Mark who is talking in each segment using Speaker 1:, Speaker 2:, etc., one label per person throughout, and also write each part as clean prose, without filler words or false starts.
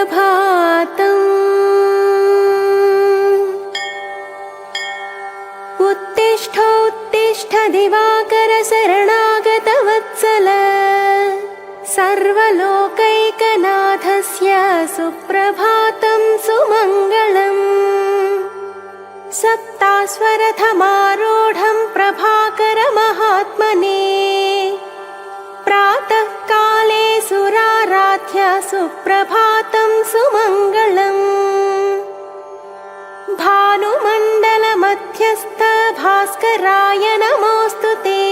Speaker 1: सुप्रभातम्। उत्तिष्ठ दिवाकर शरणागत वत्सल, सर्वलोकैकनाथस्य सुप्रभातं सुमङ्गलम्। सप्तास्वरथमारूढं प्रभाकर महात्मने, प्रातः काले सुराराध्य सुप्रभातं सुमङ्गलम्। भानुमण्डलमध्यस्थ भास्कराय नमोऽस्तु ते,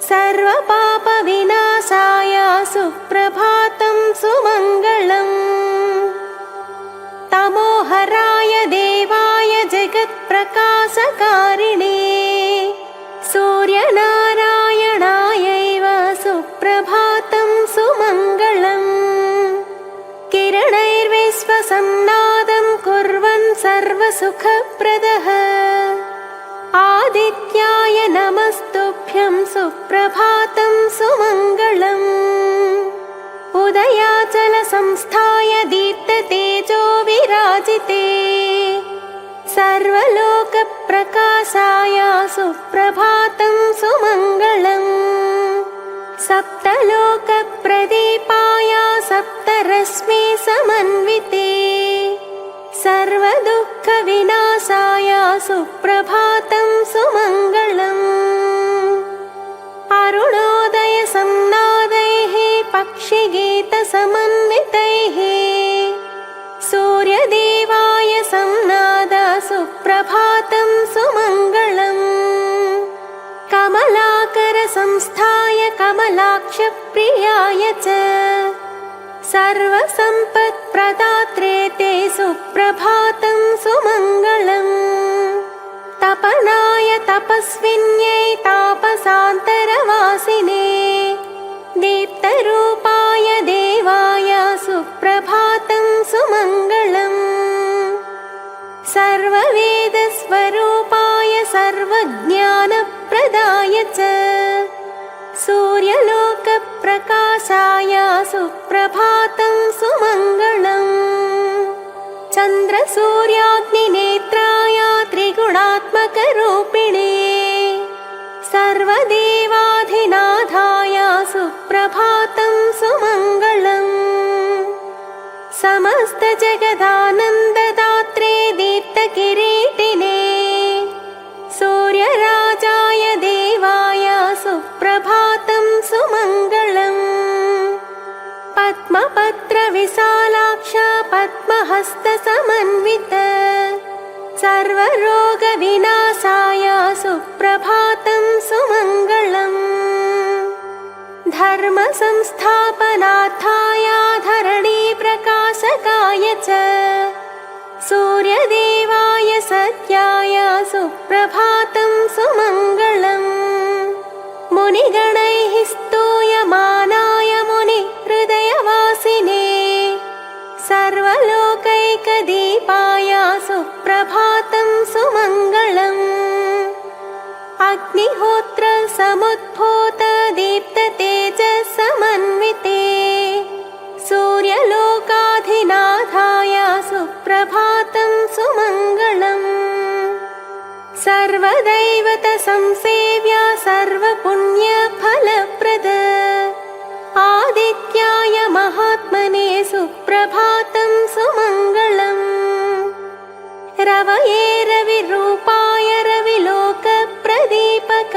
Speaker 1: सर्वपापविनाशाय सुप्रभातं सुमङ्गलम्। तमोहराय देवाय जगत्प्रकाशकारिणे, सूर्यनारायणायैव सुप्रभातं सुमङ्गलम्। किरणैर्विश्वसन्नादं कुर्वन् सर्वसुखप्रदः, आदित्याय नमस्तुभ्यं सुप्रभातं सुमङ्गलम्। उदयाचलसंस्थाय दीप्ततेजो विराजिते, सर्वलोकप्रकाशाय सुप्रभातं सुमङ्गलम्। सप्तलोकप्रदीपाय सप्तरश्मि समन्विते, सर्वदुःखविनाशाय सुप्रभातं सुमङ्गलम्। अरुणोदयसन्नादैः पक्षिगीतसमन्वितैः, सूर्यदेवाय संनाद सुप्रभातं सुमङ्गलम्। कमलाकरसंस्थाय कमलाक्षप्रियाय च, सर्वसम्पत्प्रदात्रे ते सुप्रभातं सुमङ्गलम्। तपनाय तपस्विन्यै तापसान्तरवासिने, दीप्तरूपाय देवाय सुप्रभातं सुमङ्गलम्। सर्ववेदस्वरूपाय सर्वज्ञानप्रदाय च, सूर्यलोकप्रकाशाय सुप्रभातं सुमङ्गलम्। चन्द्रसूर्याग्निनेत्राय त्रिगुणात्मकरूपिणे, सर्वदेवाधिनाथाय सुप्रभातं सुमङ्गलम्। समस्तजगदानन्ददात्रे दीप्तकिरीटिने, सूर्यराजाय देवाय सुप्रभातं सुमङ्गलम्। पद्मपत्रविशालाक्ष पद्महस्तसमन्वित, सर्वरोगविनाशाय सुप्रभातं सुमङ्गलम्। धर्मसंस्थापनार्थाय धरणीप्रकाशकाय च, सूर्यदेवाय सत्याय सुप्रभातं सुमङ्गलम्। मुनिगणैः स्तूयमानाय मुनिहृदयवासिने, सर्वलोकैकदीपाय सुप्रभातं सुमङ्गलम्। अग्निहोत्रसमुद्भूत दीप्ततेजसमन्विते, सूर्यलोकाधिनाथाय सुप्रभातं सुमङ्गलम्। सर्वदैवतसंसेव्य सर्वपुण्यफलप्रद, आदित्याय महात्मने सुप्रभातं सुमङ्गलम्। रवये रविरूपाय रविलोकप्रदीपक,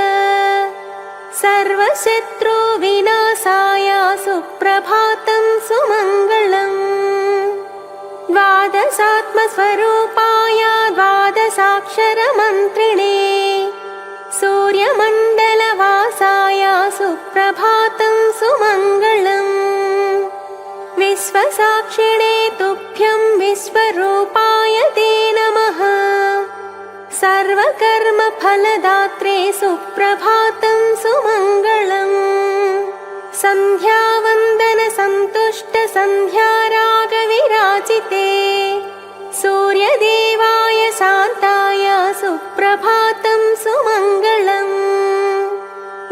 Speaker 1: सर्वशत्रुविनाशाय सुप्रभातं सुमङ्गलम्। द्वादशात्मस्वरूपाय द्वादशाक्षरमन्त्रिणे, सूर्यमण्डलवासाय सुप्रभातं सुमङ्गलम्। विश्वसाक्षिणे तुभ्यं विश्वरूपाय ते नमः, सर्वकर्मफलदात्रे सुप्रभातं सुमङ्गलम्। सन्ध्यावन्दनसन्तुष्टसन्ध्यारागविराजिते, सूर्यदेवाय शान्ताय सुप्रभातं सुमङ्गलम्।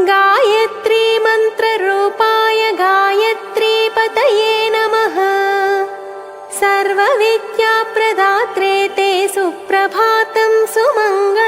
Speaker 1: गायत्री मन्त्ररूपाय गायत्रीपतये नमः, सर्वविद्याप्रदात्रे ते सुप्रभातं सुमङ्गलम्